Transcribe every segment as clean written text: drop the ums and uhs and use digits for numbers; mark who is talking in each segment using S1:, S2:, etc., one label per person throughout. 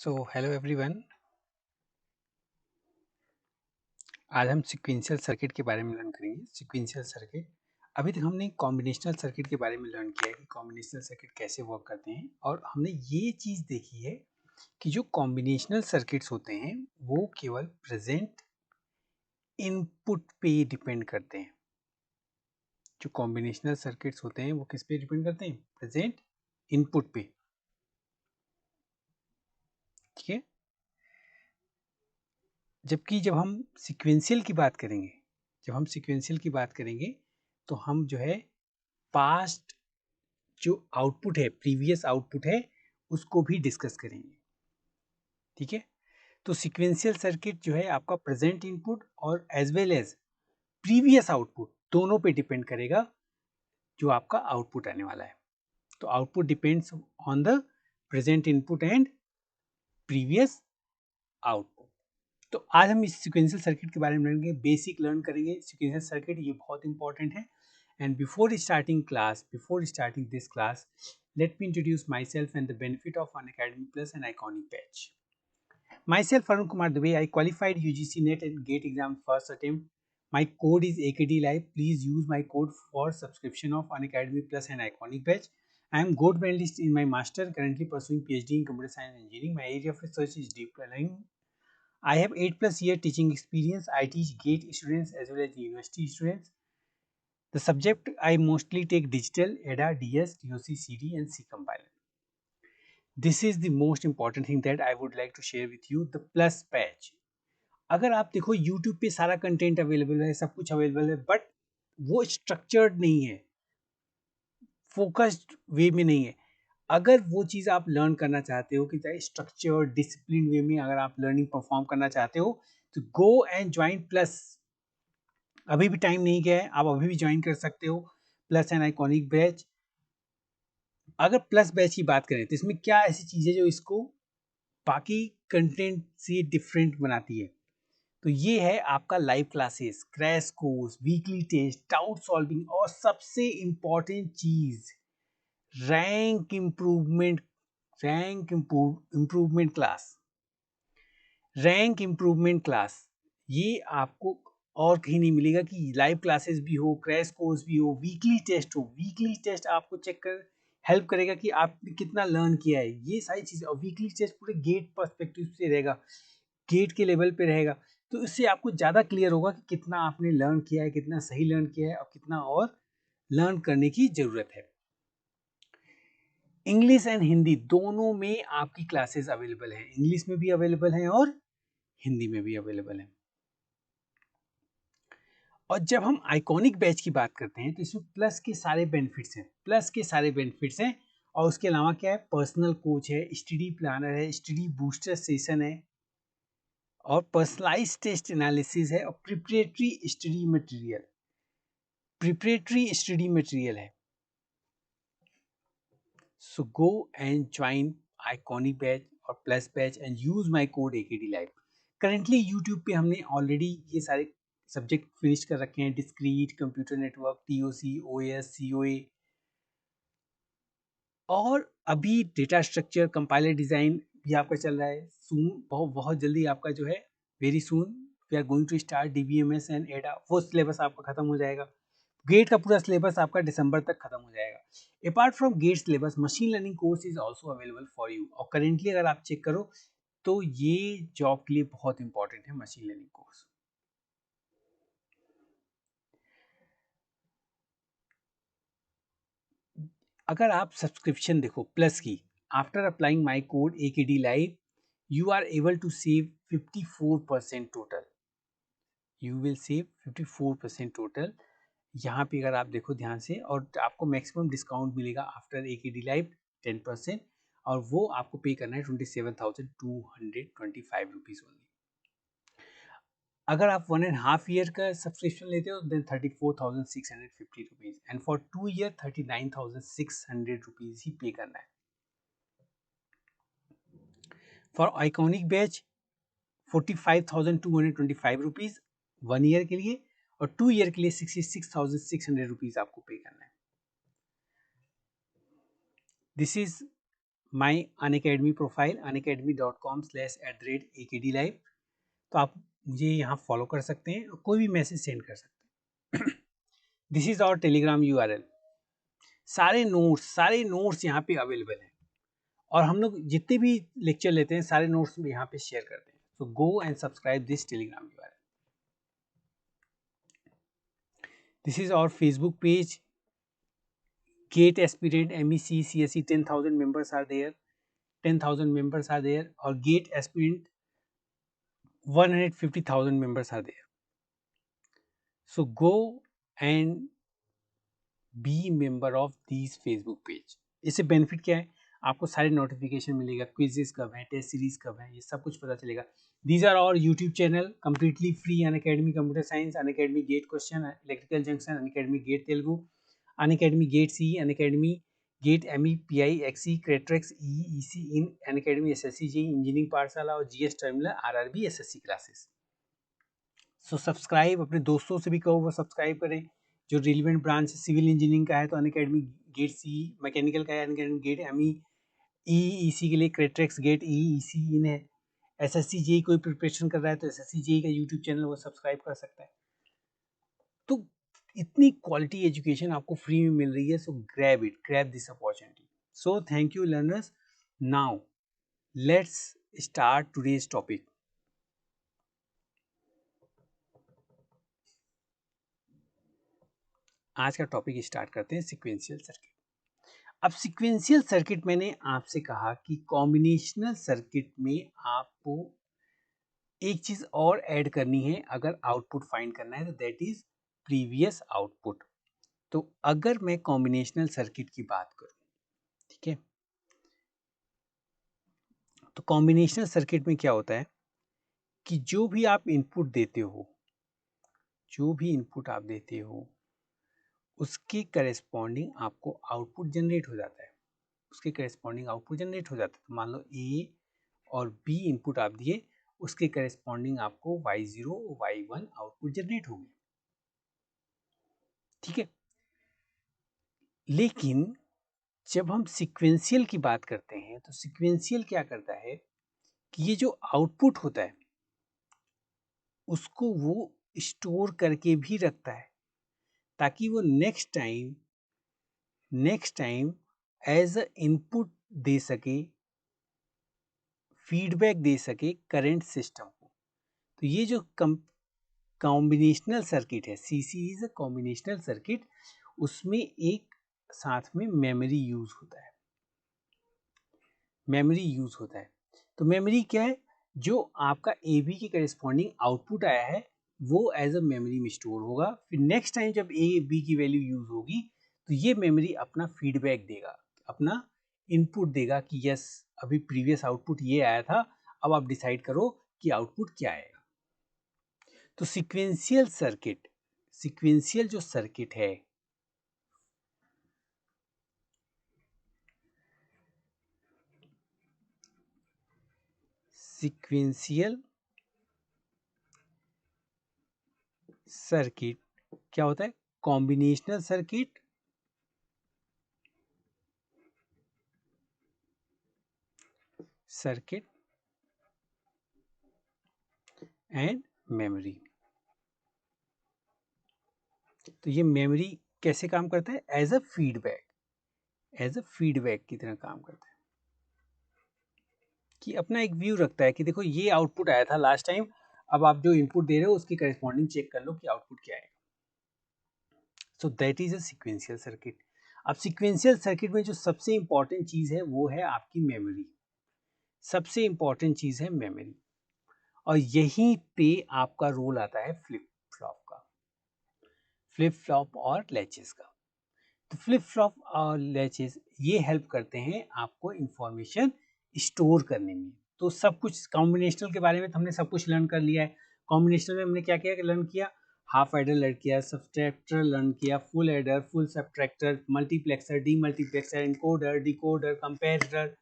S1: So hello everyone. आज हम sequential circuit के बारे में लर्न करेंगे। सीक्वेंशियल सर्किट, अभी तक हमने कॉम्बिनेशनल सर्किट के बारे में लर्न किया है कि कॉम्बिनेशनल सर्किट कैसे वर्क करते हैं, और हमने ये चीज़ देखी है कि जो कॉम्बिनेशनल सर्किट्स होते हैं वो केवल प्रेजेंट इनपुट पे डिपेंड करते हैं। जो कॉम्बिनेशनल सर्किट्स होते हैं वो किस पे डिपेंड करते हैं? प्रेजेंट इनपुट पे। ठीक है। जबकि जब हम सीक्वेंशियल की बात करेंगे, तो हम जो है पास्ट जो आउटपुट है, प्रीवियस आउटपुट है, उसको भी डिस्कस करेंगे। ठीक है। तो सीक्वेंशियल सर्किट जो है आपका प्रेजेंट इनपुट और as well as previous output दोनों पे डिपेंड करेगा जो आपका आउटपुट आने वाला है। तो output depends on the present input and previous output. तो आज हम इस सीक्वेंशियल सर्किट के बारे में लर्न करेंगे, बेसिक लर्न करेंगे। सीक्वेंशियल सर्किट ये बहुत इंपॉर्टेंट है। And before starting this class, let me introduce myself and the benefit of Unacademy Plus and Iconic Batch. Myself, Arun Kumar Dubey. I qualified UGC NET and GATE exam first attempt. My code is AKD Live. Please use my code for subscription of Unacademy Plus and Iconic Batch. I am GOAT medalist in my master, currently pursuing PhD in Computer Science and Engineering. My area of research is deep learning. I have 8+ year teaching experience. I teach GATE students as well as university students. The subject I mostly take digital, ADA, DS, DOC, CD and C compiler. This is the most important thing that I would like to share with you, the plus patch. अगर आप देखो YouTube पे सारा content available है, सब कुछ available है, but वो स्ट्रक्चर्ड नहीं है, फोकस्ड वे में नहीं है। अगर वो चीज़ आप लर्न करना चाहते हो कि स्ट्रक्चर्ड डिसिप्लिन वे में अगर आप लर्निंग परफॉर्म करना चाहते हो, तो गो एंड ज्वाइन प्लस। अभी भी टाइम नहीं गया है, आप अभी भी ज्वाइन कर सकते हो प्लस एंड आइकॉनिक बैच। अगर प्लस बैच की बात करें तो इसमें क्या ऐसी चीज़ है जो इसको बाकी कंटेंट से डिफरेंट बनाती है? तो ये है आपका live classes, crash course, weekly test, doubt solving, और सबसे इंपॉर्टेंट चीज rank improvement. Class, rank improvement class, ये आपको और कहीं नहीं मिलेगा कि लाइव क्लासेस भी हो, क्रैश कोर्स भी हो, वीकली टेस्ट हो। वीकली टेस्ट आपको चेक कर हेल्प करेगा कि आपने कितना लर्न किया है, ये सारी चीज़ें। और वीकली टेस्ट पूरे गेट पर्सपेक्टिव से रहेगा, गेट के लेवल पे रहेगा, तो इससे आपको ज़्यादा क्लियर होगा कि कितना आपने लर्न किया है, कितना सही लर्न किया है और कितना और लर्न करने की ज़रूरत है। इंग्लिश एंड हिंदी दोनों में आपकी क्लासेस अवेलेबल हैं। इंग्लिश में भी अवेलेबल हैं और हिंदी में भी अवेलेबल हैं। और जब हम आइकॉनिक बैच की बात करते हैं तो इसमें प्लस के सारे बेनिफिट्स हैं। और उसके अलावा क्या है? पर्सनल कोच है, स्टडी प्लानर है, स्टडी बूस्टर सेशन है, और पर्सनलाइज टेस्ट एनालिसिस है, और प्रिपरेटरी स्टडी मटेरियल है। So go and join iconic batch और plus batch and use my code AKD live. Currently YouTube पे हमने ऑलरेडी ये सारे सब्जेक्ट फिनिश कर रखे हैं, discrete, computer network, TOC, OS, COA, और अभी डेटा स्ट्रक्चर, कंपाइलर डिजाइन भी आपका चल रहा है। सून, बहुत बहुत जल्दी आपका जो है, very soon we are going to start DBMS and ADA. वो सिलेबस आपका खत्म हो जाएगा। गेट का पूरा सिलेबस आपका दिसंबर तक खत्म हो जाएगा। Apart from GATE syllabus, machine learning course is also available for you. और करेंटली अगर आप चेक करो तो ये जॉब के लिए बहुत इंपॉर्टेंट है, मशीन लर्निंग कोर्स। अगर आप सब्सक्रिप्शन देखो प्लस की, after applying my code AKD live, you are able to save 54% total. You will save 54% total. यहाँ पे अगर आप देखो ध्यान से, और आपको मैक्सिमम डिस्काउंट मिलेगा आफ्टर AKD लाइव 10%, और वो आपको पे करना है 27,225 रुपीज़ ओनली। अगर आप 1.5 ईयर का सब्सक्रिप्शन लेते हो then 34,650 rupees, and for 2 year 39,600 rupees ही पे करना है। For iconic batch 45,225 rupees 1 year के लिए, और 2 ईयर के लिए 66,600 रुपीज़ आपको पे करना है। This is my Unacademy profile unacademy.com/@akdlive। तो आप मुझे यहाँ फॉलो कर सकते हैं और कोई भी मैसेज सेंड कर सकते हैं। This is our Telegram URL। सारे नोट्स यहाँ पे अवेलेबल हैं और हम लोग जितने भी लेक्चर लेते हैं सारे नोट्स यहाँ पे शेयर करते हैं। So go and subscribe this Telegram URL। This is our Facebook page, GATE aspirant MEC CSE 10,000 members are there, 10,000 members are there, और GATE aspirant 150,000 members are there. So go and be member of these Facebook page. इससे benefit क्या है, आपको सारे notification मिलेगा, quizzes कब है, test series कब है, ये सब कुछ पता चलेगा। These are our YouTube channel completely free, Unacademy computer science, Unacademy GATE question, electrical junction, Unacademy GATE Telugu, Unacademy GATE C, Unacademy GATE ME PI XE क्रेट्रेक्स EEC in, Unacademy SSC JEE engineering Pathshala और GS terminal RRB SSC classes. So subscribe, अपने दोस्तों से भी कहो वो subscribe करें। जो रिलेवेंट ब्रांच सिविल इंजीनियरिंग का है तो अनअकैडमी गेट सी, मैकेनिकल का है अनअकैडमी गेट ME EEC के लिए क्रेट्रेक्स गेट EEC इन है। SSC JEE कोई प्रिपरेशन कर रहा है तो SSC JEE का यूट्यूब चैनल वो सब्सक्राइब कर सकता है। तो इतनी क्वालिटी एजुकेशन आपको फ्री में मिल रही है, सो grab this opportunity. So thank you learners. Now let's start today's topic. आज का टॉपिक स्टार्ट करते हैं सीक्वेंशियल सर्किट। अब सीक्वेंशियल सर्किट मैंने आपसे कहा कि कॉम्बिनेशनल सर्किट में आपको एक चीज और ऐड करनी है अगर आउटपुट फाइंड करना है, तो दैट इज प्रीवियस आउटपुट। तो अगर मैं कॉम्बिनेशनल सर्किट की बात करूं, ठीक है, तो कॉम्बिनेशनल सर्किट में क्या होता है कि जो भी आप इनपुट देते हो उसके करेस्पॉन्डिंग आपको आउटपुट जनरेट हो जाता है, तो मान लो A और B इनपुट आप दिए, उसके करेस्पॉन्डिंग आपको Y0 Y1 आउटपुट जनरेट हो गया, ठीक है। लेकिन जब हम सीक्वेंशियल की बात करते हैं तो सीक्वेंशियल क्या करता है कि ये जो आउटपुट होता है उसको वो स्टोर करके भी रखता है ताकि वो next time as a input दे सके, फीडबैक दे सके करंट सिस्टम को। तो ये जो कॉम्बिनेशनल सर्किट है, CC is a combinational circuit, उसमें एक साथ में मेमोरी यूज होता है। तो मेमोरी क्या है, जो आपका AB के करेस्पॉन्डिंग आउटपुट आया है वो एज अ मेमोरी में स्टोर होगा। फिर नेक्स्ट टाइम जब AB की वैल्यू यूज होगी तो ये मेमोरी अपना फीडबैक देगा, अपना इनपुट देगा कि यस अभी प्रीवियस आउटपुट ये आया था, अब आप डिसाइड करो कि आउटपुट क्या आएगा। तो सीक्वेंशियल जो सर्किट है, सीक्वेंशियल सर्किट क्या होता है, कॉम्बिनेशनल सर्किट एंड मेमोरी। तो ये मेमोरी कैसे काम करता है, एज अ फीडबैक की तरह काम करता है, कि अपना एक व्यू रखता है कि देखो ये आउटपुट आया था लास्ट टाइम, अब आप जो इनपुट दे रहे हो उसकी करेस्पॉन्डिंग चेक कर लो कि आउटपुट क्या है। So that is a sequential circuit. अब सीक्वेंशियल सर्किट में जो सबसे इंपॉर्टेंट चीज है वो है आपकी मेमोरी, सबसे इंपॉर्टेंट चीज है मेमोरी, और यहीं पे आपका रोल आता है फ्लिप फ्लॉप और लैचेस का। तो फ्लिप फ्लॉप और लैचेस ये हेल्प करते हैं आपको इंफॉर्मेशन स्टोर करने में। तो सब कुछ कॉम्बिनेशनल के बारे में तो हमने सब कुछ लर्न कर लिया है। कॉम्बिनेशनल में हमने क्या क्या लर्न किया, हाफ एडर लर्न किया, सब्सट्रैक्टर लर्न किया, full adder, full subtractor, multiplexer, demultiplexer, encoder, decoder, comparator,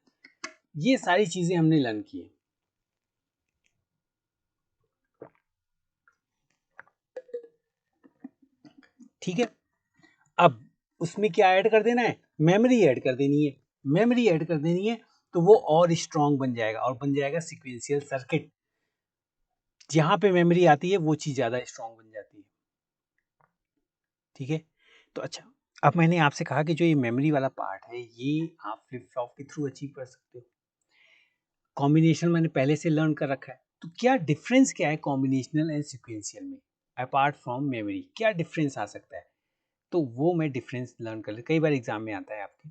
S1: ये सारी चीजें हमने लर्न की है। ठीक है, अब उसमें क्या ऐड कर देना है, मेमोरी ऐड कर देनी है। तो वो और स्ट्रॉन्ग बन जाएगा और बन जाएगा सिक्वेंशियल सर्किट। जहाँ पे मेमोरी आती है वो चीज़ ज़्यादा स्ट्रॉन्ग बन जाती है। ठीक है, तो अच्छा, अब मैंने आपसे कहा कि जो ये मेमोरी वाला पार्ट है ये आप फ्लिप फ्लॉप के थ्रू अचीव कर सकते हो। कॉम्बिनेशन मैंने पहले से लर्न कर रखा है, तो क्या डिफरेंस क्या है कॉम्बिनेशनल एंड सिक्वेंशियल में अपार्ट फ्रॉम मेमोरी, क्या डिफरेंस आ सकता है? तो वो मैं डिफरेंस लर्न कर ले, कई बार एग्जाम में आता है आपके।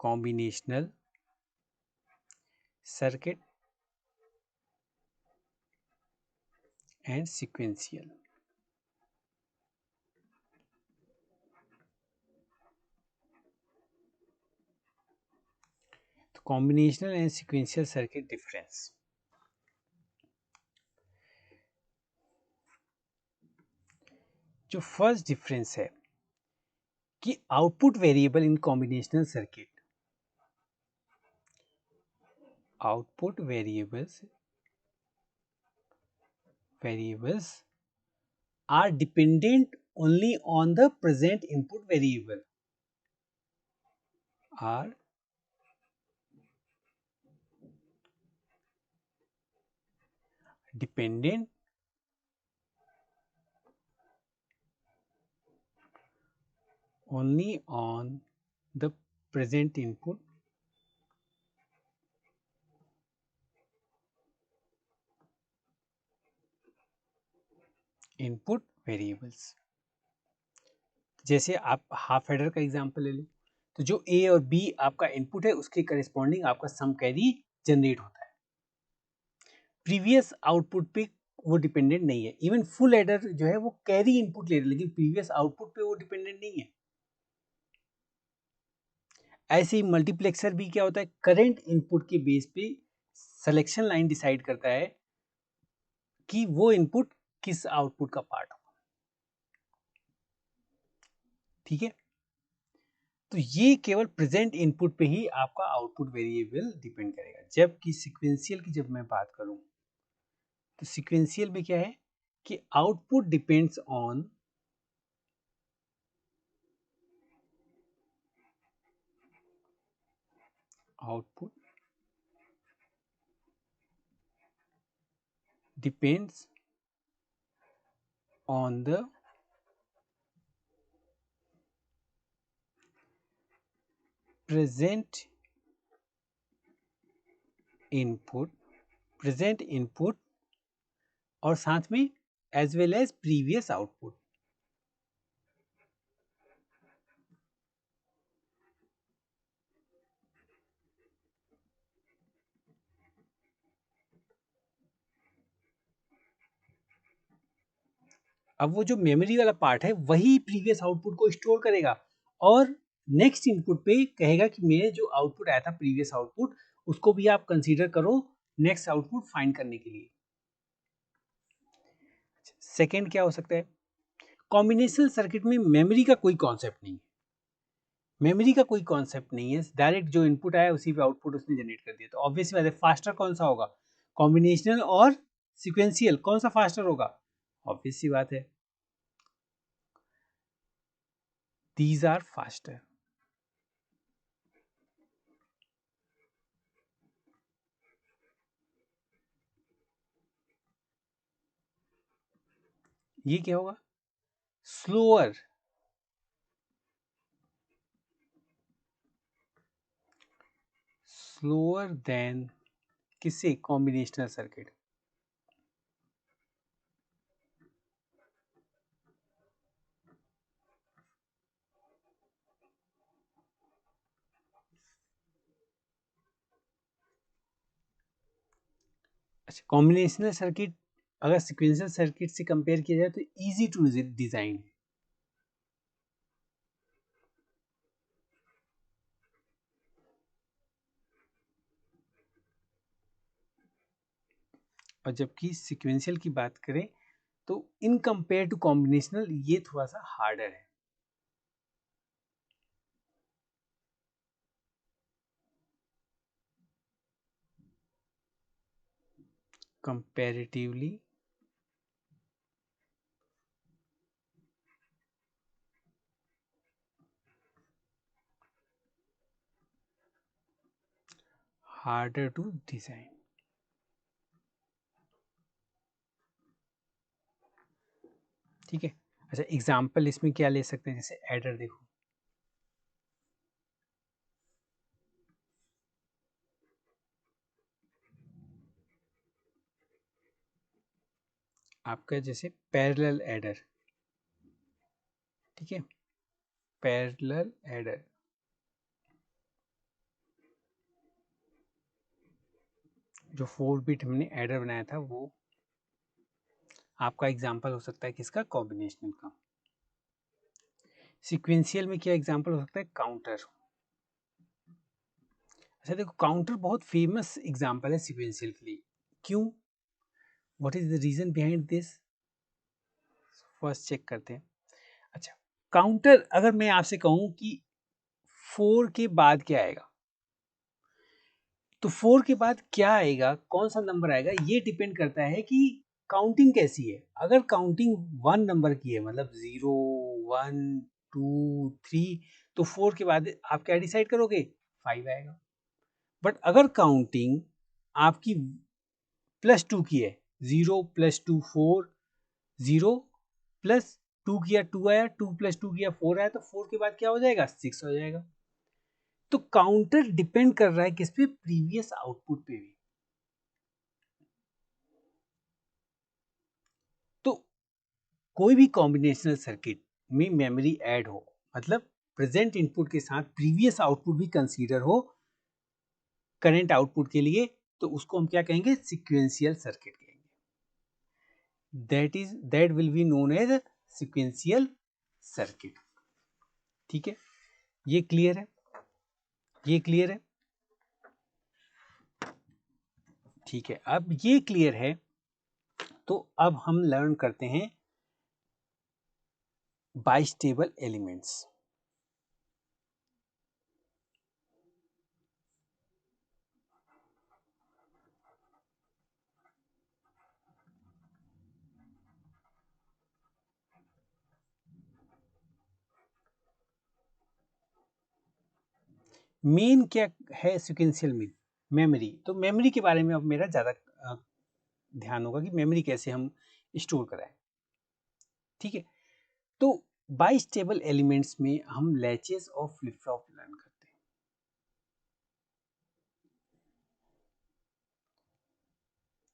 S1: Combinational circuit and sequential. तो combinational and sequential circuit difference, जो फर्स्ट डिफरेंस है कि output variable in combinational circuit, output variables are dependent only on the present input variable, are dependent only on the present input variables। जैसे आप half adder का example ले लो, तो जो ए और बी आपका इनपुट है उसके करस्पॉन्डिंग आपका सम कैरी जनरेट होता है। प्रीवियस आउटपुट पे वो डिपेंडेंट नहीं है। इवन फुल एडर जो है वो कैरी इनपुट ले रहा है, लेकिन प्रीवियस आउटपुट पे वो डिपेंडेंट नहीं है। ऐसे ही मल्टीप्लेक्सर भी क्या होता है, करंट इनपुट के बेस पे सिलेक्शन लाइन डिसाइड करता है कि वो इनपुट किस आउटपुट का पार्ट होगा। ठीक है, तो ये केवल प्रेजेंट इनपुट पे ही आपका आउटपुट वेरिएबल डिपेंड करेगा। जबकि सीक्वेंशियल की जब मैं बात करूं, तो सीक्वेंशियल में क्या है कि output depends on output depends on the present input और साथ में as well as previous output. अब वो जो मेमोरी वाला पार्ट है वही प्रीवियस आउटपुट को स्टोर करेगा और नेक्स्ट इनपुट पे कहेगा कि मेरे जो आउटपुट आया था प्रीवियस आउटपुट, उसको भी आप कंसीडर करो नेक्स्ट आउटपुट फाइंड करने के लिए। सेकेंड क्या हो सकता है, कॉम्बिनेशनल सर्किट में मेमोरी का कोई कॉन्सेप्ट नहीं है। मेमोरी का कोई कॉन्सेप्ट नहीं है, डायरेक्ट जो इनपुट आया उसी पे आउटपुट उसने जनरेट कर दिया। तो ऑब्वियसली बात है, फास्टर कौन सा होगा, कॉम्बिनेशनल और सिक्वेंशियल, कौन सा फास्टर होगा? ऑब्वियस सी बात है, दीज आर फास्टर। ये क्या होगा, स्लोअर देन किससे, कॉम्बिनेशनल सर्किट। अच्छा, कॉम्बिनेशनल सर्किट अगर सिक्वेंशियल सर्किट से कंपेयर किया जाए तो इजी टू डिजाइन है। और जबकि सिक्वेंशियल की बात करें तो इन कंपेयर टू कॉम्बिनेशनल ये थोड़ा सा हार्डर है। Comparatively harder to design. ठीक है, अच्छा एग्जाम्पल इसमें क्या ले सकते हैं, जैसे एडर देखो, आपका जैसे पैरेलल एडर, ठीक है, पैरेलल एडर, जो 4 बिट हमने एडर बनाया था वो आपका एग्जाम्पल हो सकता है किसका, कॉम्बिनेशनल का। सीक्वेंशियल में क्या एग्जाम्पल हो सकता है, काउंटर। अच्छा देखो, काउंटर बहुत फेमस एग्जाम्पल है सीक्वेंशियल के लिए, क्यों, what is the reason behind this, first check करते हैं। अच्छा, काउंटर अगर मैं आपसे कहूं कि 4 के बाद क्या आएगा, तो 4 के बाद क्या आएगा, कौन सा नंबर आएगा, ये डिपेंड करता है कि काउंटिंग कैसी है। अगर काउंटिंग 1 नंबर की है, मतलब 0 1 2 3, तो 4 के बाद आप क्या डिसाइड करोगे, 5 आएगा। बट अगर काउंटिंग आपकी +2 की है, 0 + 2 4, 0 + 2 किया 2 आया, 2 + 2 किया 4 आया, तो 4 के बाद क्या हो जाएगा, 6 हो जाएगा। तो काउंटर डिपेंड कर रहा है किस पे, प्रीवियस आउटपुट पे भी। तो कोई भी कॉम्बिनेशनल सर्किट में मेमोरी ऐड हो, मतलब प्रेजेंट इनपुट के साथ प्रीवियस आउटपुट भी कंसीडर हो करंट आउटपुट के लिए, तो उसको हम क्या कहेंगे, सीक्वेंशियल सर्किट कहेंगे। That will be known as sequential circuit. ठीक है, ये क्लियर है, ये क्लियर है, ठीक है। अब ये क्लियर है, तो अब हम लर्न करते हैं बाइस्टेबल एलिमेंट्स। मेन क्या है सीक्वेंशियल में, मेमोरी। तो मेमोरी के बारे में अब मेरा ज़्यादा ध्यान होगा कि मेमोरी कैसे हम स्टोर कराएं। ठीक है, तो बाइस्टेबल एलिमेंट्स में हम लैचेस और फ्लिप फ्लॉप लर्न करते हैं।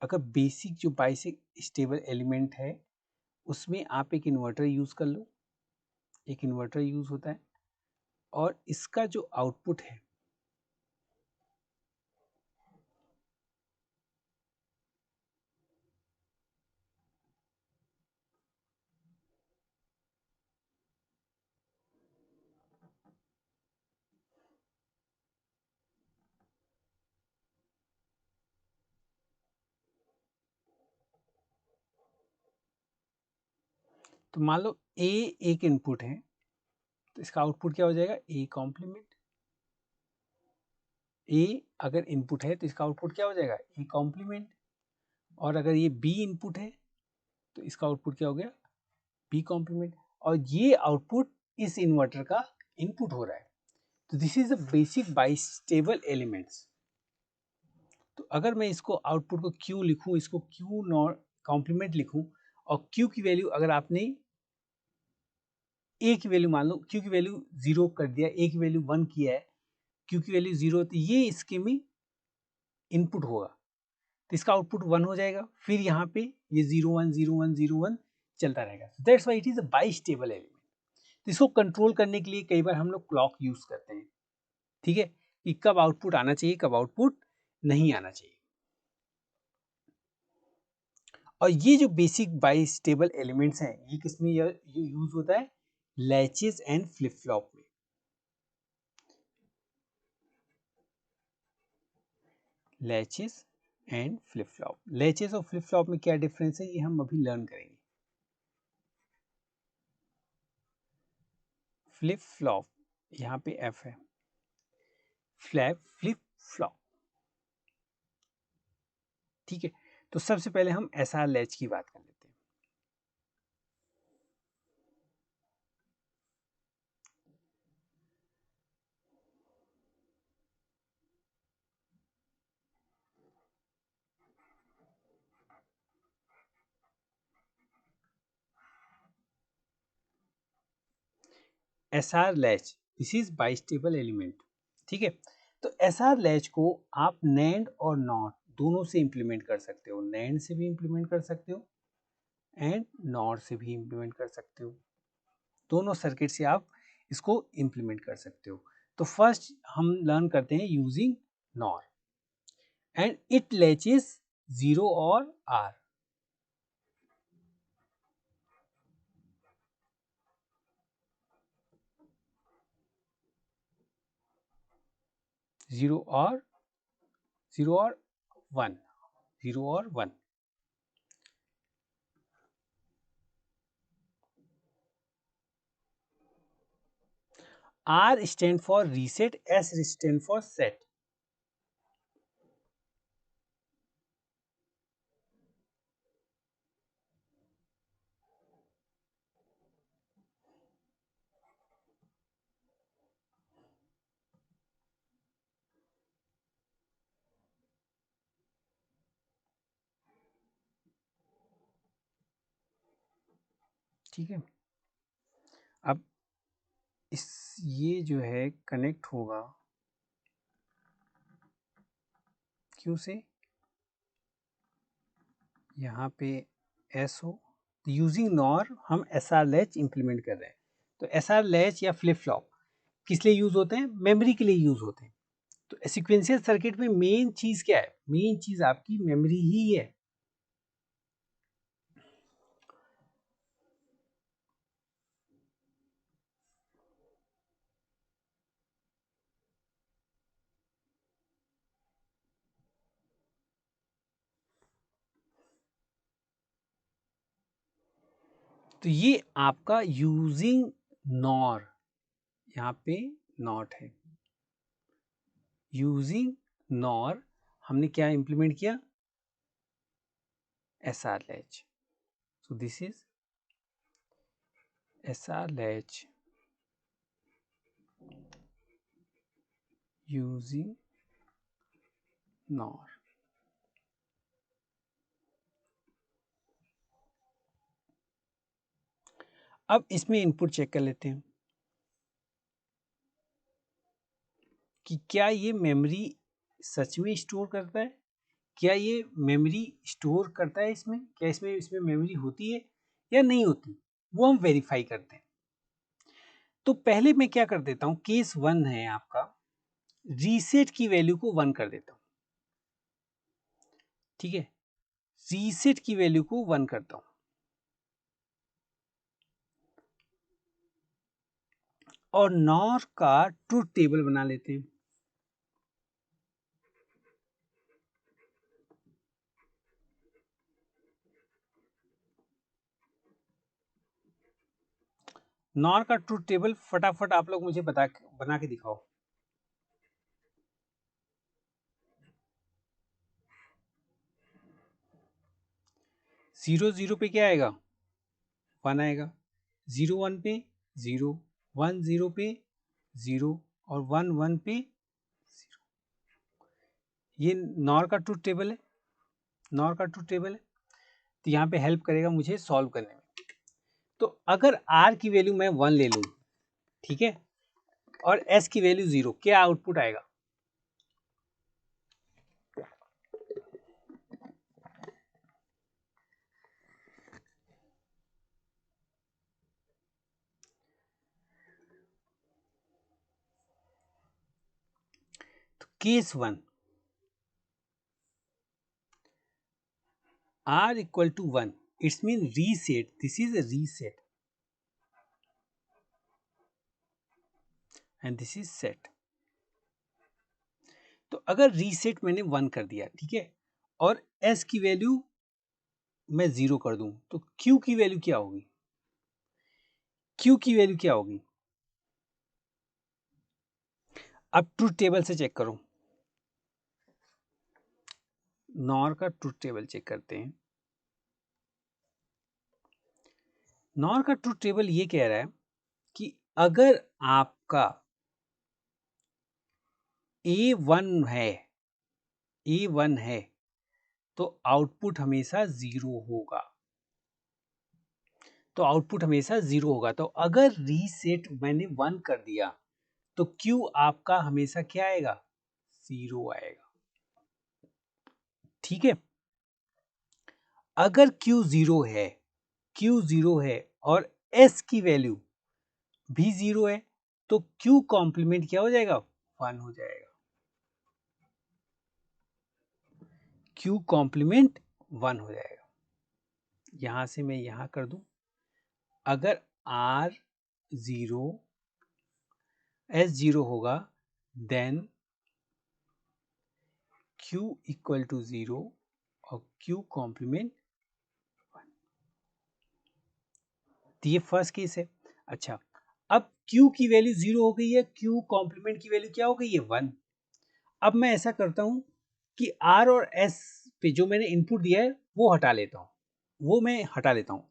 S1: अगर बेसिक जो बाइसिक स्टेबल एलिमेंट है, उसमें आप एक इन्वर्टर यूज़ कर लो, एक इन्वर्टर यूज़ होता है, और इसका जो आउटपुट है, तो मान लो ए एक इनपुट है, तो इसका आउटपुट क्या हो जाएगा, ए कॉम्प्लीमेंट। ए अगर इनपुट है तो इसका आउटपुट क्या हो जाएगा, ए कॉम्प्लीमेंट। और अगर ये बी इनपुट है तो इसका आउटपुट क्या हो गया, बी कॉम्प्लीमेंट। और ये आउटपुट इस इन्वर्टर का इनपुट हो रहा है। तो this is the basic bistable elements. तो अगर मैं इसको आउटपुट को क्यू लिखूं, इसको क्यू नॉट कॉम्प्लीमेंट लिखूं, और क्यू की वैल्यू अगर आपने ए की वैल्यू मान लो, क्यू की वैल्यू 0 कर दिया, ए की वैल्यू 1 किया है, क्यू की वैल्यू 0, तो ये इसके में इनपुट होगा, तो इसका आउटपुट 1 हो जाएगा। फिर यहाँ पे ये 0 1 0 1 0 1 चलता रहेगा। That's why it is a bistable element. तो इसको कंट्रोल करने के लिए कई बार हम लोग क्लॉक यूज करते हैं, ठीक है, कि कब आउटपुट आना चाहिए, कब आउटपुट नहीं आना चाहिए। और ये जो बेसिक बाइस्टेबल एलिमेंट्स हैं, ये किसमें ये यूज होता है, लैचेस एंड फ्लिप फ्लॉप में। Latches and flip flop, latches और फ्लिप फ्लॉप में क्या डिफरेंस है, ये हम अभी लर्न करेंगे। फ्लिप फ्लॉप, यहाँ पे एफ है, फ्लिप फ्लॉप। ठीक है, तो सबसे पहले हम एसआर लैच की बात कर लेते हैं। SR latch, this is bistable element, ठीक है। तो SR लैच को आप NAND और NOT दोनों से इंप्लीमेंट कर सकते हो, NAND से भी इंप्लीमेंट कर सकते हो एंड NOR से भी इंप्लीमेंट कर सकते हो, दोनों सर्किट से आप इसको इंप्लीमेंट कर सकते हो। तो फर्स्ट हम लर्न करते हैं using NOR and it latches 0 और R। 0 और 1, 0 और 1। R stand for reset, S stand for set। ठीक है, अब इस ये जो है कनेक्ट होगा क्यों से, यहाँ पे एस हो, यूजिंग नॉर हम SR लैच इंप्लीमेंट कर रहे हैं। तो SR लैच या फ्लिप फ्लॉप किस लिए यूज होते हैं, मेमोरी के लिए यूज होते हैं। तो सीक्वेंशियल सर्किट में मेन चीज क्या है, मेन चीज आपकी मेमोरी ही है। तो ये आपका यूजिंग नॉर, यहाँ पे नॉट है, यूजिंग नॉर हमने क्या इंप्लीमेंट किया, SR latch. So this is SR latch using NOR। अब इसमें इनपुट चेक कर लेते हैं कि क्या ये मेमोरी सच में स्टोर करता है, क्या ये मेमोरी स्टोर करता है, इसमें क्या इसमें मेमोरी होती है या नहीं होती, वो हम वेरीफाई करते हैं। तो पहले मैं क्या कर देता हूं, केस 1 है आपका, रीसेट की वैल्यू को 1 कर देता हूं, ठीक है, रीसेट की वैल्यू को 1 करता हूं और नॉर का ट्रूथ टेबल बना लेते हैं। नॉर का ट्रूथ टेबल फटाफट आप लोग मुझे बना के दिखाओ। 0 0 पे क्या आएगा, 1 आएगा, 0 1 पे 0, 1 0 पे 0 और 1 1 पे 0। ये नॉर का ट्रूथ टेबल है, नॉर का ट्रूथ टेबल है। तो यहाँ पे हेल्प करेगा मुझे सॉल्व करने में। तो अगर R की वैल्यू मैं 1 ले लूँ, ठीक है, और S की वैल्यू 0, क्या आउटपुट आएगा, तो case 1 R equal to 1, it's mean reset, this is a reset and this is set. तो अगर रीसेट मैंने 1 कर दिया, ठीक है, और S की वैल्यू मैं 0 कर दूं, तो Q की वैल्यू क्या होगी, Q की वैल्यू क्या होगी, अब ट्रूथ टेबल से चेक करो, नॉर का ट्रूथ टेबल चेक करते हैं। नॉर का ट्रूथ टेबल ये कह रहा है कि अगर आपका A1 है, A1 है, तो आउटपुट हमेशा 0 होगा। तो आउटपुट हमेशा 0 होगा। तो अगर रीसेट मैंने 1 कर दिया तो Q आपका हमेशा क्या आएगा? 0 आएगा। ठीक है, अगर Q 0 है और S की वैल्यू भी 0 है तो Q कॉम्प्लीमेंट क्या हो जाएगा? 1 हो जाएगा। Q कॉम्प्लीमेंट 1 हो जाएगा। यहां से मैं यहां कर दूं, अगर R 0 S 0 होगा देन Q इक्वल टू 0 और Q कॉम्प्लीमेंट 1। तो ये फर्स्ट केस है। अच्छा, अब Q की वैल्यू 0 हो गई है, Q कॉम्प्लीमेंट की वैल्यू क्या हो गई है? 1। अब मैं ऐसा करता हूं कि R और S पे जो मैंने इनपुट दिया है वो हटा लेता हूं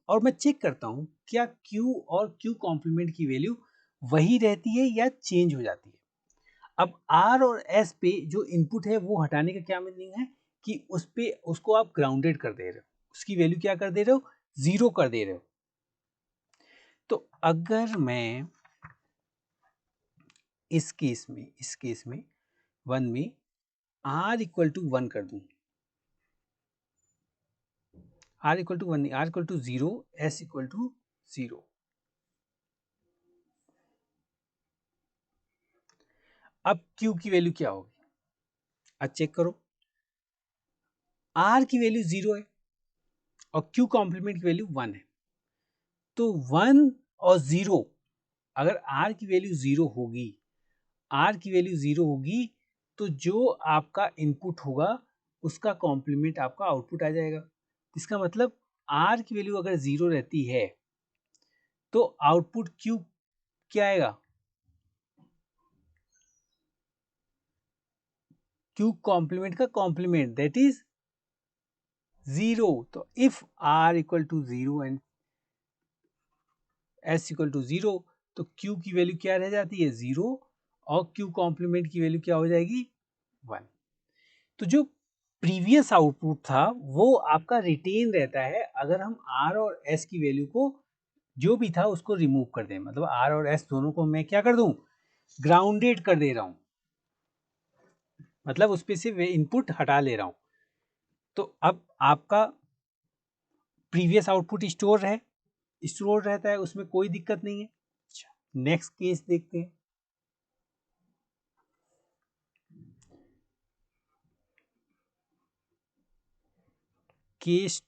S1: और मैं चेक करता हूं क्या Q और Q कॉम्प्लीमेंट की वैल्यू वही रहती है या चेंज हो जाती है। अब R और S पे जो इनपुट है वो हटाने का क्या मीनिंग है कि उसको आप ग्राउंडेड कर दे रहे हो, उसकी वैल्यू क्या कर दे रहे हो? 0 कर दे रहे हो। तो अगर मैं इस केस में 1 में R इक्वल टू 1 कर दूं, R इक्वल टू 1 नहीं, R equal to 0, S equal to 0। अब Q की वैल्यू क्या होगी? आज चेक करो, R की वैल्यू 0 है और Q कॉम्प्लीमेंट की वैल्यू 1 है। तो 1 और 0, अगर R की वैल्यू 0 होगी, R की वैल्यू 0 होगी तो जो आपका इनपुट होगा उसका कॉम्प्लीमेंट आपका आउटपुट आ जाएगा। इसका मतलब R की वैल्यू अगर 0 रहती है तो आउटपुट Q क्या आएगा? Q कॉम्प्लीमेंट का कॉम्प्लीमेंट दैट इज 0। तो if R equal to 0 and S equal to 0 तो Q की वैल्यू क्या रह जाती है? 0 और Q कॉम्प्लीमेंट की वैल्यू क्या हो जाएगी? 1। तो जो प्रीवियस आउटपुट था वो आपका रिटेन रहता है अगर हम R और S की वैल्यू को जो भी था उसको रिमूव कर दें। मतलब R और S दोनों को मैं क्या कर दूं? ग्राउंडेड कर दे रहा हूं, मतलब उस पे से इनपुट हटा ले रहा हूं। तो अब आपका प्रीवियस आउटपुट स्टोर रहता है, उसमें कोई दिक्कत नहीं है। अच्छा, नेक्स्ट केस देखते हैं। केस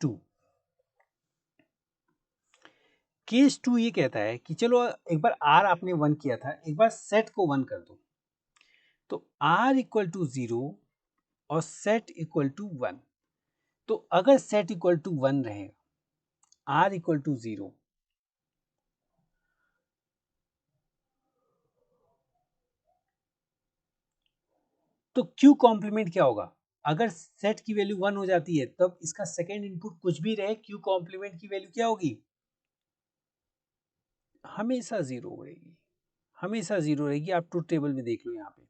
S1: 2 ये कहता है कि चलो एक बार R आपने 1 किया था, एक बार सेट को 1 कर दो। तो R इक्वल टू 0 और सेट इक्वल टू 1। तो अगर सेट इक्वल टू 1 रहेगा, R इक्वल टू 0, तो Q कॉम्प्लीमेंट क्या होगा? अगर सेट की वैल्यू 1 हो जाती है तब इसका सेकेंड इनपुट कुछ भी रहे, Q कॉम्प्लीमेंट की वैल्यू क्या होगी? हमेशा 0 रहेगी, हमेशा 0 रहेगी। आप ट्रुथ टेबल में देख लो यहाँ पे।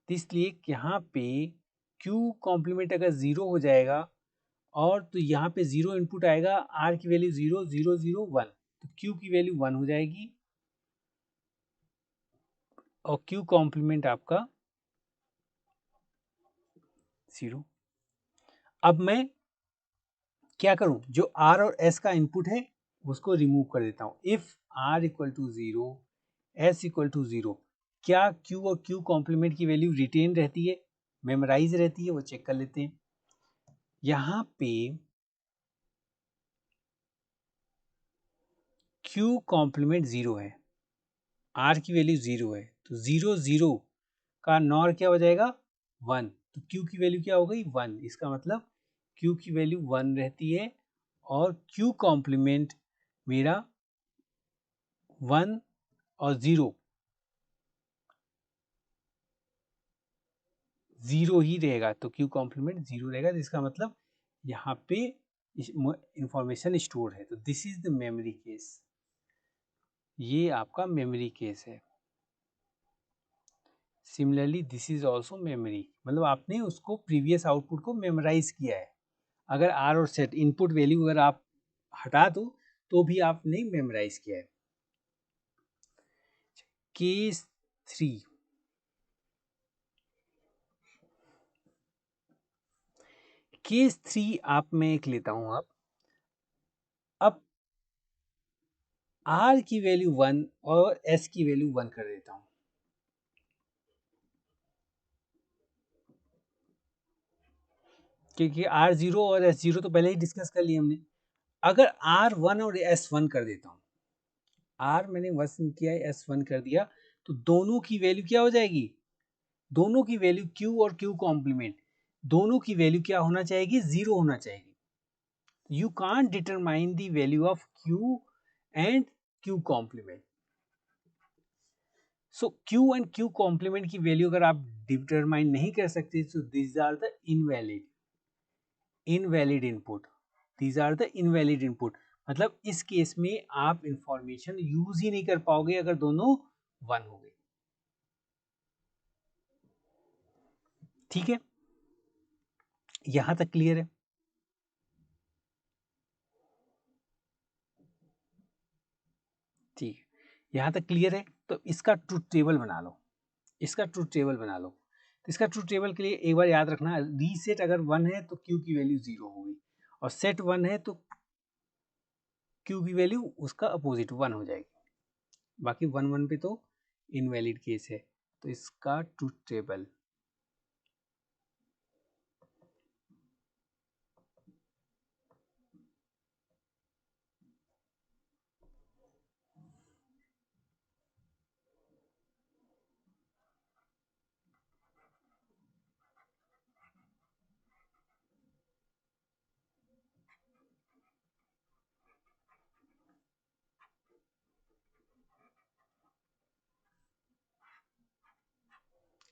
S1: तो इसलिए यहाँ पे Q कॉम्प्लीमेंट अगर 0 हो जाएगा और तो यहाँ पे 0 इनपुट आएगा, R की वैल्यू 0 0 0 1, तो Q की वैल्यू 1 हो जाएगी और Q कॉम्प्लीमेंट आपका 0। अब मैं क्या करूं? जो R और S का इनपुट है उसको रिमूव कर देता हूं। If R equal to 0, S equal to 0, क्या Q और Q कॉम्प्लीमेंट की वैल्यू रिटेन रहती है, मेमोराइज रहती है? वो चेक कर लेते हैं। यहाँ पे Q कॉम्प्लीमेंट 0 है, R की वैल्यू 0 है, तो 0 0 का नॉर क्या हो जाएगा? 1। तो Q की वैल्यू क्या हो गई? 1। इसका मतलब Q की वैल्यू 1 रहती है और Q कॉम्प्लीमेंट मेरा 1 और 0 ही रहेगा। तो Q कॉम्प्लीमेंट 0 रहेगा, जिसका मतलब यहाँ पे इंफॉर्मेशन स्टोर है। तो this is the memory case, ये आपका मेमोरी केस है। Similarly this is also memory, मतलब आपने उसको प्रीवियस आउटपुट को मेमोराइज किया है। अगर R और सेट इनपुट वैल्यू अगर आप हटा दो तो भी आपने मेमोराइज किया है। केस 3, केस 3 आप मैं एक लेता हूं। अब आर की वैल्यू 1 और एस की वैल्यू 1 कर देता हूं। क्योंकि आर 0 और एस 0 तो पहले ही डिस्कस कर लिया हमने। अगर आर 1 और एस 1 कर देता हूं, आर मैंने 1 किया, एस 1 कर दिया, तो दोनों की वैल्यू क्या हो जाएगी? दोनों की वैल्यू Q और Q कॉम्प्लीमेंट, दोनों की वैल्यू क्या होना चाहिए? 0 होना चाहिए। You can't determine the value of Q and Q complement. So Q and Q complement की वैल्यू अगर आप डिटरमाइन नहीं कर सकते, so these are the invalid input, these are the invalid input। मतलब इस केस में आप इंफॉर्मेशन यूज ही नहीं कर पाओगे अगर दोनों 1 हो गए। ठीक है, यहां तक क्लियर है? ठीक है, यहां तक क्लियर है। तो इसका ट्रूथ टेबल बना लो, इसका ट्रूथ टेबल बना लो। तो इसका ट्रूथ टेबल के लिए एक बार याद रखना, रीसेट अगर 1 है तो Q की वैल्यू 0 होगी, और सेट 1 है तो Q की वैल्यू उसका अपोजिट 1 हो जाएगी। बाकी 1 1 पे तो इनवैलिड केस है। तो इसका ट्रूथ टेबल,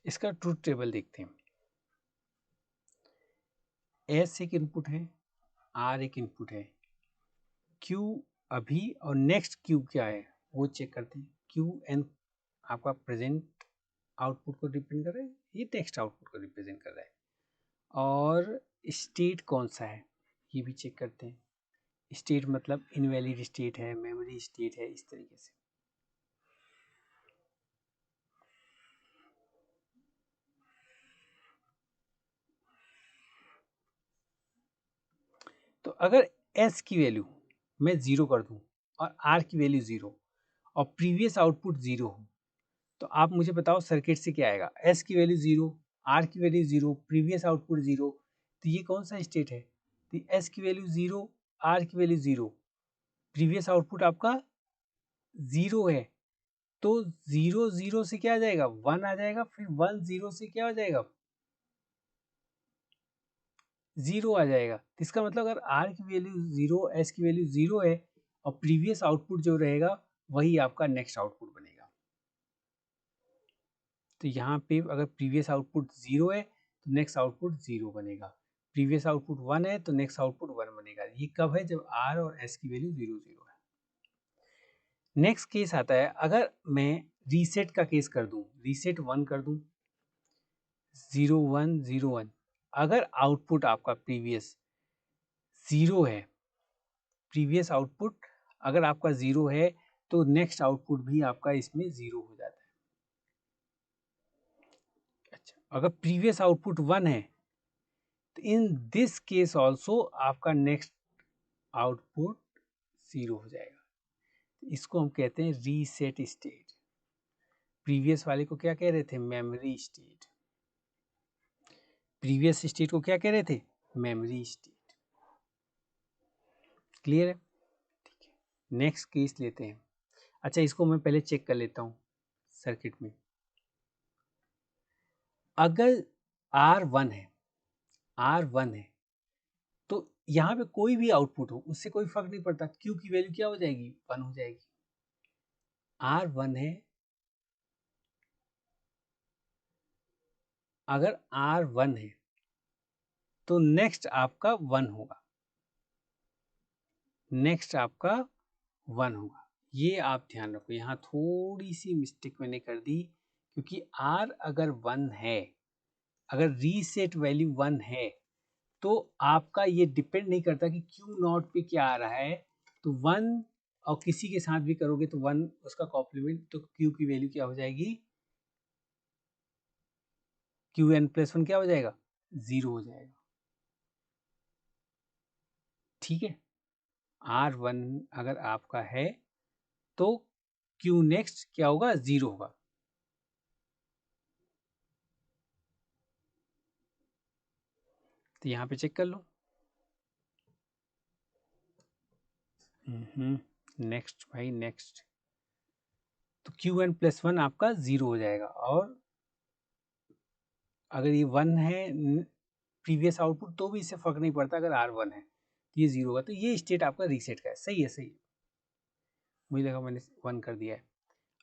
S1: इसका ट्रूथ टेबल देखते हैं। एस एक इनपुट है, आर एक इनपुट है, क्यू अभी और नेक्स्ट क्यू क्या है वो चेक करते हैं। क्यू एन आपका प्रेजेंट आउटपुट को रिप्रेजेंट कर रहा है, ये टेक्स्ट आउटपुट को रिप्रेजेंट कर रहा है। और स्टेट कौन सा है ये भी चेक करते हैं। स्टेट मतलब इनवैलिड स्टेट है, मेमोरी स्टेट है, इस तरीके से। तो अगर एस की वैल्यू मैं 0 कर दूं और आर की वैल्यू 0 और प्रीवियस आउटपुट 0 हो, तो आप मुझे बताओ सर्किट से क्या आएगा? एस की वैल्यू 0, आर की वैल्यू 0, प्रीवियस आउटपुट 0, तो ये कौन सा स्टेट है? तो एस की वैल्यू 0, आर की वैल्यू 0, प्रीवियस आउटपुट आपका 0 है, तो 0 0 से क्या आ जाएगा? 1 आ जाएगा, फिर 1 0 से क्या हो जाएगा? 0 आ जाएगा। तो इसका मतलब अगर आर की वैल्यू 0, एस की वैल्यू 0 है और प्रीवियस आउटपुट जो रहेगा वही आपका नेक्स्ट आउटपुट बनेगा। तो यहाँ पे अगर प्रीवियस आउटपुट 0 है तो नेक्स्ट आउटपुट 0 बनेगा, प्रीवियस आउटपुट 1 है तो नेक्स्ट आउटपुट 1 बनेगा। ये कब है? जब आर और एस की वैल्यू 0 0 है। नेक्स्ट केस आता है, अगर मैं रीसेट का केस कर दूं, रीसेट 1 कर दूं, 0 1 0 1, अगर आउटपुट आपका प्रीवियस 0 है, प्रीवियस आउटपुट अगर आपका 0 है तो नेक्स्ट आउटपुट भी आपका इसमें 0 हो जाता है। अच्छा, अगर प्रीवियस आउटपुट 1 है तो इन दिस केस ऑल्सो आपका नेक्स्ट आउटपुट 0 हो जाएगा। इसको हम कहते हैं रीसेट स्टेट। प्रीवियस वाले को क्या कह रहे थे? Memory state. प्रीवियस स्टेट को क्या कह रहे थे? Memory state. क्लियर है? ठीक है, नेक्स्ट केस लेते हैं। अच्छा, इसको मैं पहले चेक कर लेता हूं सर्किट में। अगर R1 है, R1 है, तो यहाँ पे कोई भी आउटपुट हो उससे कोई फर्क नहीं पड़ता, Q की वैल्यू क्या हो जाएगी? 1 हो जाएगी। R1 है, अगर R1 है तो नेक्स्ट आपका 1 होगा, नेक्स्ट आपका 1 होगा। ये आप ध्यान रखो, यहाँ थोड़ी सी मिस्टेक मैंने कर दी, क्योंकि R अगर 1 है, अगर रीसेट वैल्यू 1 है, तो आपका ये डिपेंड नहीं करता कि Q नॉट पे क्या आ रहा है। तो 1 और किसी के साथ भी करोगे तो 1 उसका कॉम्प्लीमेंट, तो Q की वैल्यू क्या हो जाएगी, Qn+1 क्या हो जाएगा, 0 हो जाएगा। ठीक है, R1 अगर आपका है तो Q नेक्स्ट क्या होगा, 0 होगा। तो यहाँ पे चेक कर लो। नेक्स्ट भाई नेक्स्ट, तो Qn+1 आपका 0 हो जाएगा। और अगर ये 1 है प्रीवियस आउटपुट तो भी इससे फर्क नहीं पड़ता, अगर R1 है तो ये 0 होगा। तो ये स्टेट आपका रीसेट का है। सही है, सही है, मुझे लगा मैंने 1 कर दिया है।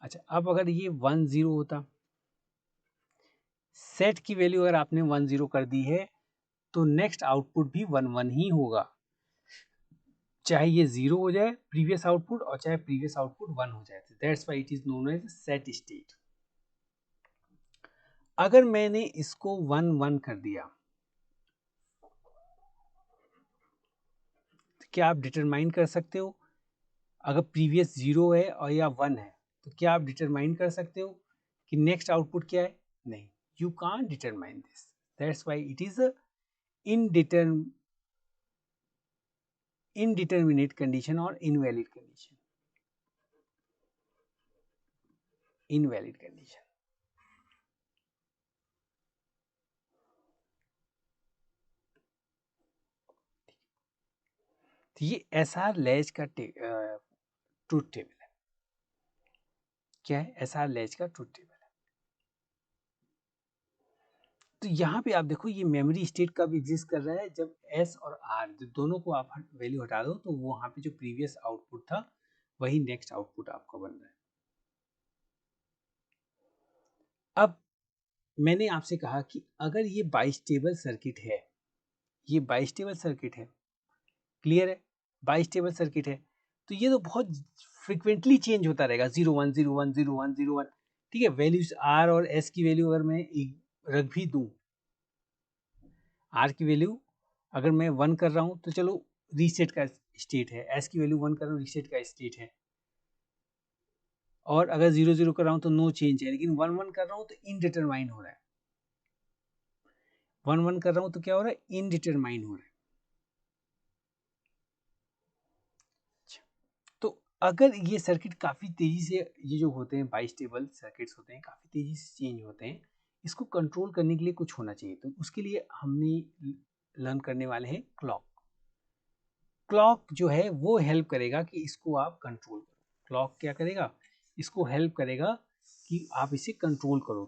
S1: अच्छा, अब अगर ये 1 0 होता, सेट की वैल्यू अगर आपने 1 0 कर दी है तो नेक्स्ट आउटपुट भी 1 1 ही होगा, चाहे ये 0 हो जाए प्रीवियस आउटपुट और चाहे प्रीवियस आउटपुट 1 हो जाए। That's why it is known as set state. अगर मैंने इसको 1 1 कर दिया तो क्या आप डिटरमाइन कर सकते हो, अगर प्रीवियस 0 है और या 1 है तो क्या आप डिटरमाइन कर सकते हो कि नेक्स्ट आउटपुट क्या है? नहीं, you can't determine this. That's why it is a indeterminate condition or invalid condition, invalid condition। तो ये SR लैच का ट्रूथ टेबल है। क्या है? SR लैच का ट्रूथ टेबल है। तो यहाँ पे आप देखो ये मेमोरी स्टेट कब एग्जिस्ट कर रहा है, जब S और R जब दोनों को आप वैल्यू हटा दो तो वहाँ पे जो प्रीवियस आउटपुट था वही नेक्स्ट आउटपुट आपका बन रहा है। अब मैंने आपसे कहा कि अगर ये बाइस्टेबल सर्किट है, ये बाइस्टेबल सर्किट है, क्लियर है, बाइस्टेबल सर्किट है, तो ये तो बहुत फ्रिक्वेंटली चेंज होता रहेगा, 0 1 0 1 0 1 0 1। ठीक है, वैल्यूज R और S की वैल्यू अगर मैं रख भी दूं, R की वैल्यू अगर मैं 1 कर रहा हूं तो चलो रीसेट का स्टेट है, S की वैल्यू 1 कर रहा हूं रीसेट का स्टेट है, और अगर 0 0 कर रहा हूं तो नो चेंज है, लेकिन 1 1 कर रहा हूं तो इनडिटरमाइन हो रहा है, 1 1 कर रहा हूं तो क्या हो रहा है, इनडिटरमाइन हो रहा है। तो अगर ये सर्किट काफ़ी तेज़ी से, ये जो होते हैं बाइस्टेबल सर्किट्स होते हैं काफ़ी तेज़ी से चेंज होते हैं, इसको कंट्रोल करने के लिए कुछ होना चाहिए। तो उसके लिए हमने लर्न करने वाले हैं क्लॉक। क्लॉक जो है वो हेल्प करेगा कि इसको आप कंट्रोल करो। क्लॉक क्या करेगा, इसको हेल्प करेगा कि आप इसे कंट्रोल करो।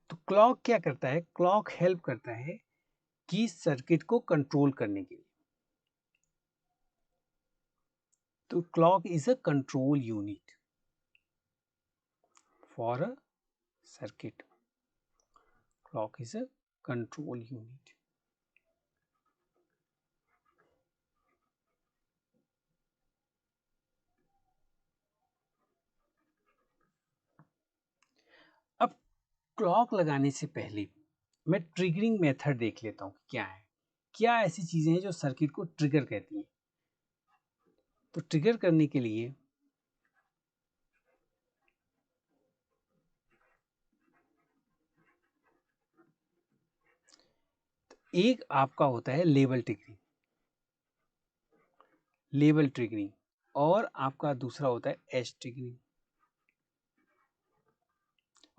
S1: तो क्लॉक क्या करता है, क्लॉक हेल्प करता है कि सर्किट को कंट्रोल करने के लिए। तो clock is a control unit for a circuit. Clock is a control unit. अब क्लॉक लगाने से पहले मैं ट्रिगरिंग मेथड देख लेता हूँ क्या है, क्या ऐसी चीजें हैं जो सर्किट को ट्रिगर कहती हैं। तो ट्रिगर करने के लिए एक आपका होता है लेवल ट्रिगरिंग, लेवल ट्रिगरिंग, और आपका दूसरा होता है एज ट्रिगरिंग।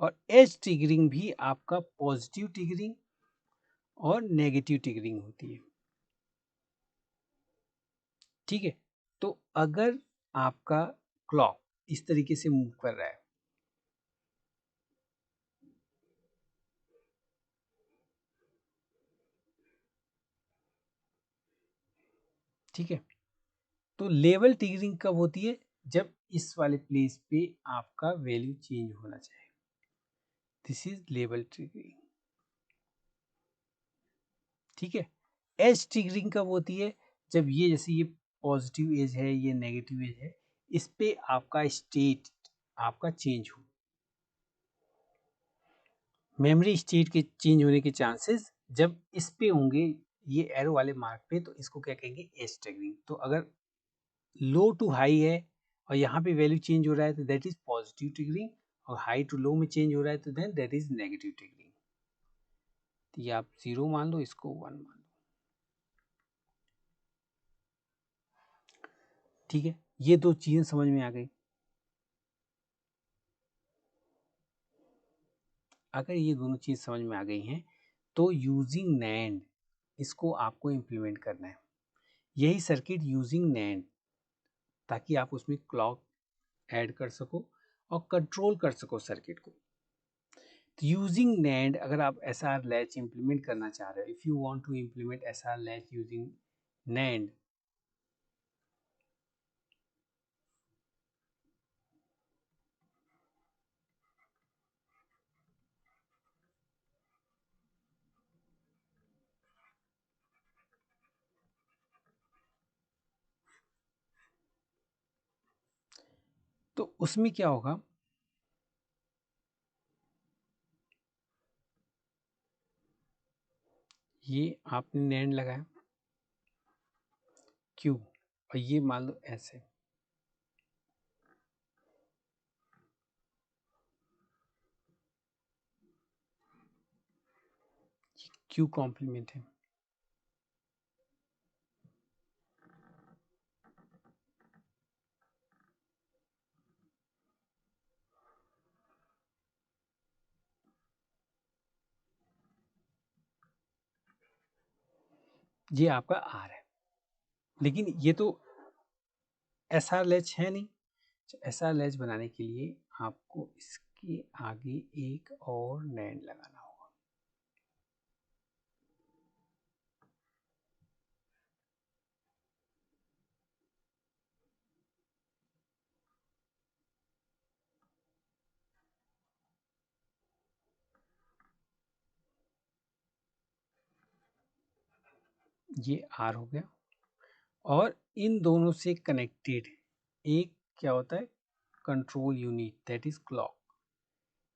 S1: और एज ट्रिगरिंग भी आपका पॉजिटिव ट्रिगरिंग और नेगेटिव ट्रिगरिंग होती है। ठीक है, तो अगर आपका क्लॉक इस तरीके से मूव कर रहा है, ठीक है, तो लेवल ट्रिगरिंग कब होती है, जब इस वाले प्लेस पे आपका वैल्यू चेंज होना चाहिए। This is level triggering. ठीक है, एज ट्रिगरिंग कब होती है, जब ये जैसे ये पॉजिटिव एज है, ये नेगेटिव एज है, इस पे आपका स्टेट आपका चेंज हो। मेमोरी स्टेट के चेंज होने के चांसेस जब इस पे होंगे, ये एरो वाले मार्क पे, तो इसको क्या कहेंगे, एज ट्रिगरिंग। तो अगर लो टू हाई है और यहाँ पे वैल्यू चेंज हो रहा है तो दैट इज पॉजिटिव ट्रिगरिंग, और हाई टू लो में चेंज हो रहा है तो then that is negative triggering. तो ये आप 0 मान लो, इसको 1 मान लो। ठीक है, ये दो चीजें समझ में आ गई। अगर ये दोनों चीज समझ में आ गई हैं तो यूजिंग नैंड इसको आपको इम्प्लीमेंट करना है। यही सर्किट यूजिंग नैंड, ताकि आप उसमें क्लॉक ऐड कर सको और कंट्रोल कर सको सर्किट को। तो यूजिंग नैंड अगर आप एसआर लैच इंप्लीमेंट करना चाह रहे हो, if you want to implement SR latch using NAND, तो उसमें क्या होगा, ये आपने नैंड लगाया क्यू, और ये मान लो ऐसे, क्यू कॉम्प्लीमेंट है। ये आपका आर है, लेकिन ये तो एसआर लैच है नहीं। एसआर लैच बनाने के लिए आपको इसके आगे एक और नैंड लगाना होगा। ये आर हो गया, और इन दोनों से कनेक्टेड एक क्या होता है, control unit, that is clock.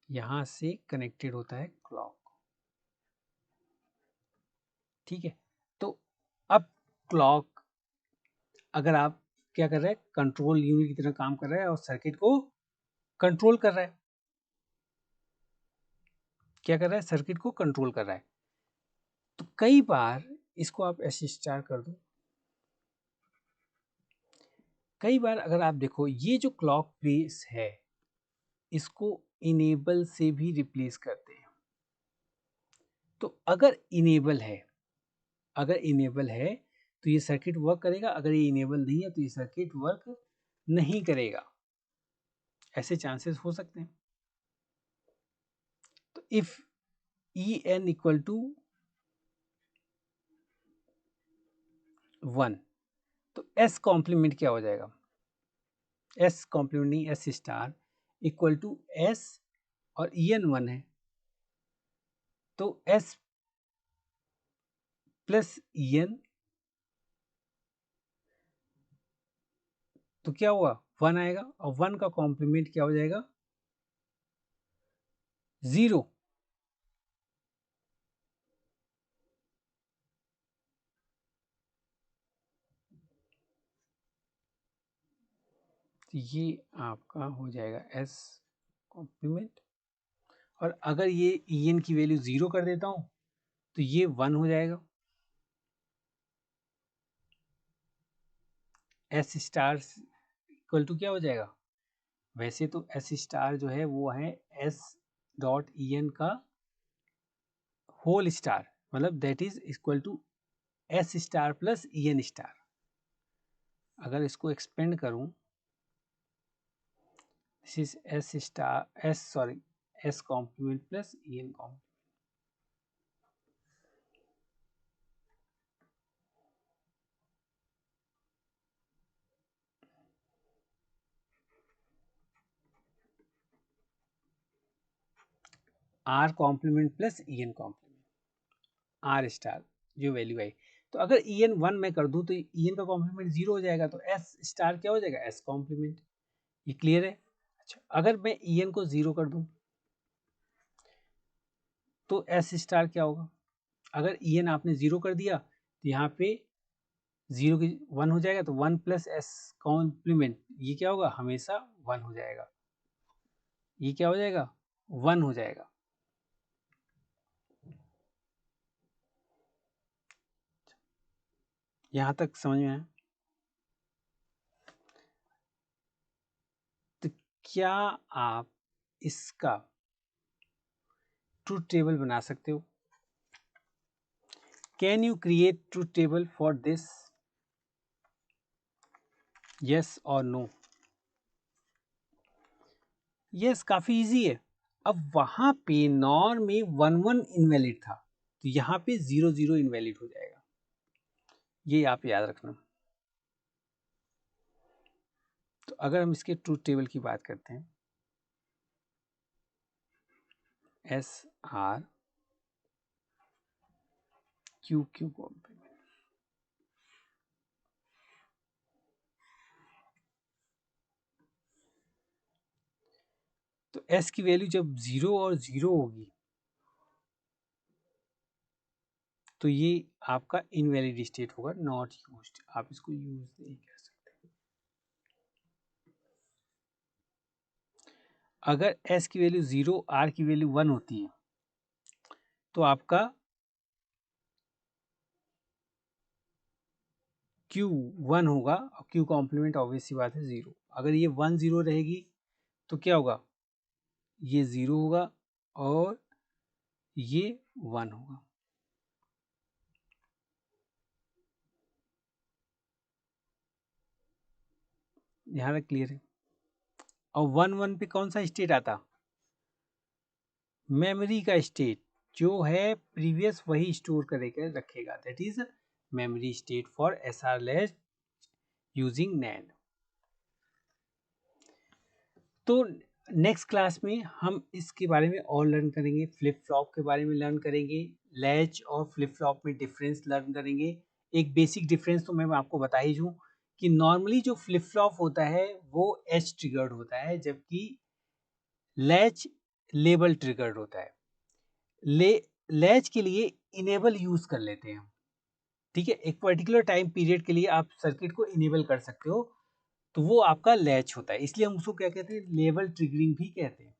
S1: यहां से कनेक्टेड होता है क्लॉक। ठीक है, तो अब क्लॉक अगर आप क्या कर रहे हैं, कंट्रोल यूनिट की तरह काम कर रहा है और सर्किट को कंट्रोल कर रहा है। क्या कर रहा है, सर्किट को कंट्रोल कर रहा है। तो कई बार इसको आप ऐसे स्टार कर दो, कई बार अगर आप देखो ये जो क्लॉक बेस है इसको इनेबल से भी रिप्लेस करते हैं। तो अगर इनेबल है, अगर इनेबल है तो ये सर्किट वर्क करेगा, अगर ये इनेबल नहीं है तो ये सर्किट वर्क नहीं करेगा। ऐसे चांसेस हो सकते हैं। तो if E N equal to 1, तो एस कॉम्प्लीमेंट क्या हो जाएगा, एस कॉम्प्लीमेंट नहीं, S star equal to S, और ई एन 1 है तो एस प्लस ई एन, तो क्या हुआ, 1 आएगा, और 1 का कॉम्प्लीमेंट क्या हो जाएगा, 0। तो ये आपका हो जाएगा एस कॉम्प्लीमेंट, और अगर ये ई एन की वैल्यू 0 कर देता हूं तो ये 1 हो जाएगा। एस स्टार इक्वल टू क्या हो जाएगा, वैसे तो एस स्टार जो है वो है एस डॉट ई एन का होल स्टार, मतलब that is equal to S star plus E N star. अगर इसको एक्सपेंड करूं, this is S star S sorry S complement plus E N complement. R complement plus E N complement, R star जो value आई। तो अगर E N 1 में कर दूं तो ई एन का कॉम्प्लीमेंट 0 हो जाएगा, तो एस स्टार क्या हो जाएगा, एस कॉम्प्लीमेंट। ये क्लियर है। अच्छा, अगर मैं en को 0 कर दूं तो s स्टार क्या होगा? अगर en आपने 0 कर दिया तो यहाँ पे 0 की 1 हो जाएगा, तो 1 प्लस एस कॉम्प्लीमेंट ये क्या होगा? हमेशा 1 हो जाएगा। ये क्या हो जाएगा? 1 हो जाएगा। यहाँ तक समझ में आया? तो क्या आप इसका ट्रूथ टेबल बना सकते हो? Can you create truth table for this? Yes और नो? यस, काफी इजी है। अब वहां पे नॉर में 1 1 इनवैलिड था, तो यहाँ पे 0 0 इनवैलिड हो जाएगा। ये आप याद रखना। तो अगर हम इसके ट्रूथ टेबल की बात करते हैं, S R Q Q complement, तो एस की वैल्यू जब 0 और 0 होगी तो ये आपका इनवैलिड स्टेट होगा, नॉट यूज्ड। आप इसको यूज नहीं कर सकते। अगर एस की वैल्यू 0, आर की वैल्यू 1 होती है तो आपका क्यू 1 होगा, और क्यू कॉम्प्लीमेंट ऑब्वियस सी बात है 0। अगर ये 1 0 रहेगी तो क्या होगा? ये 0 होगा और ये 1 होगा। यहाँ तक क्लियर है? और 1 1 पे कौन सा स्टेट आता? मेमोरी का स्टेट जो है प्रीवियस वही स्टोर करेगा, रखेगा। That is memory state for SR latch using NAND. तो नेक्स्ट क्लास में हम इसके बारे में और लर्न करेंगे, फ्लिप फ्लॉप के बारे में लर्न करेंगे, लैच और फ्लिप फ्लॉप में डिफरेंस लर्न करेंगे। एक बेसिक डिफरेंस तो मैं आपको बता ही दूं कि नॉर्मली जो फ्लिप फ्लॉप होता है वो एज ट्रिगर्ड होता है, जबकि लैच लेबल ट्रिगर्ड होता है। लैच के लिए इनेबल यूज कर लेते हैं हम, ठीक है। एक पर्टिकुलर टाइम पीरियड के लिए आप सर्किट को इनेबल कर सकते हो, तो वो आपका लैच होता है। इसलिए हम उसको क्या कहते हैं? लेबल ट्रिगरिंग भी कहते हैं।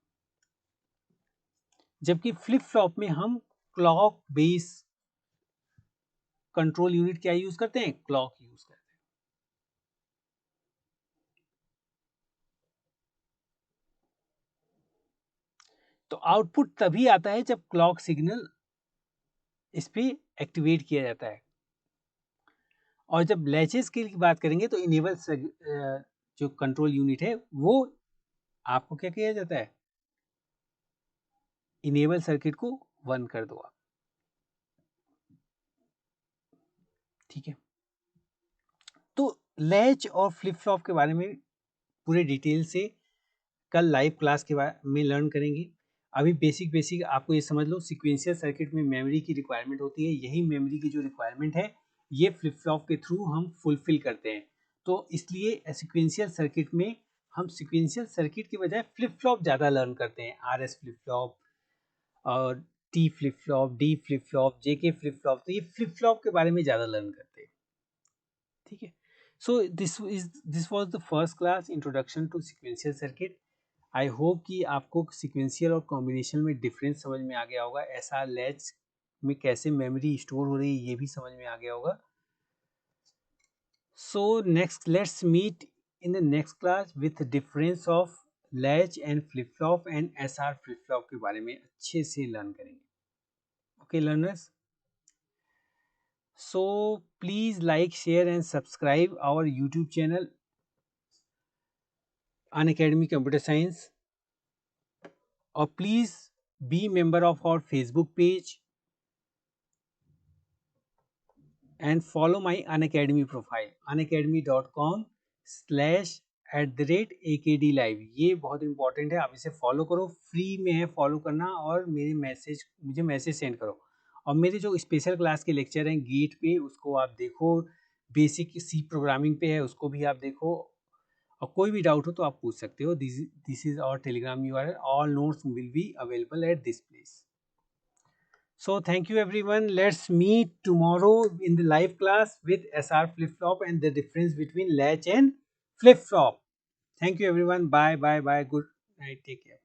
S1: जबकि फ्लिप फ्लॉप में हम क्लॉक बेस कंट्रोल यूनिट क्या यूज करते हैं? क्लॉक यूज करते हैं। तो आउटपुट तभी आता है जब क्लॉक सिग्नल इस पे एक्टिवेट किया जाता है। और जब लैचेस की बात करेंगे तो इनेबल जो कंट्रोल यूनिट है वो आपको क्या किया जाता है? इनेबल सर्किट को 1 कर दो आप, ठीक है। तो लैच और फ्लिप फ्लॉप के बारे में पूरे डिटेल से कल लाइव क्लास के बारे में लर्न करेंगे। अभी बेसिक बेसिक आपको ये समझ लो, सीक्वेंशियल सर्किट में मेमोरी की रिक्वायरमेंट होती है। यही मेमोरी की जो रिक्वायरमेंट है ये फ्लिप फ्लॉप के थ्रू हम फुलफिल करते हैं। तो इसलिए सीक्वेंशियल सर्किट में हम सीक्वेंशियल सर्किट की बजाय फ्लिप फ्लॉप ज़्यादा लर्न करते हैं। RS फ्लिप फ्लॉप और T flip flop, D flip flop, JK flip flop, तो ये फ्लिप फ्लॉप के बारे में ज़्यादा लर्न करते हैं, ठीक है। So this was the first class introduction to sequential circuit. I hope कि आपको सीक्वेंशियल और कॉम्बिनेशन में डिफरेंस समझ में आ गया होगा। ऐसा लैच में कैसे मेमोरी स्टोर हो रही है ये भी समझ में आ गया होगा। So next let's meet in the next class with difference of latch and flip flop and SR flip flop के बारे में अच्छे से लर्न करेंगे। Okay learners, so please like, share and subscribe our YouTube channel Unacademy computer science, और please be member of our Facebook page and follow my Unacademy profile unacademy.com/@akdlive। ये बहुत important है, आप इसे फॉलो करो, फ्री में है फॉलो करना, और मुझे मैसेज सेंड करो। और मेरे जो स्पेशल क्लास के लेक्चर हैं गेट पे उसको आप देखो, बेसिक सी प्रोग्रामिंग पे है उसको भी आप देखो, और कोई भी डाउट हो तो आप पूछ सकते हो. This is our Telegram URL. All notes will be available at this place. So thank you everyone. Let's meet tomorrow in the live class with SR flip-flop and the difference between latch and flip-flop. Thank you everyone. Bye bye bye. Good night. Take care.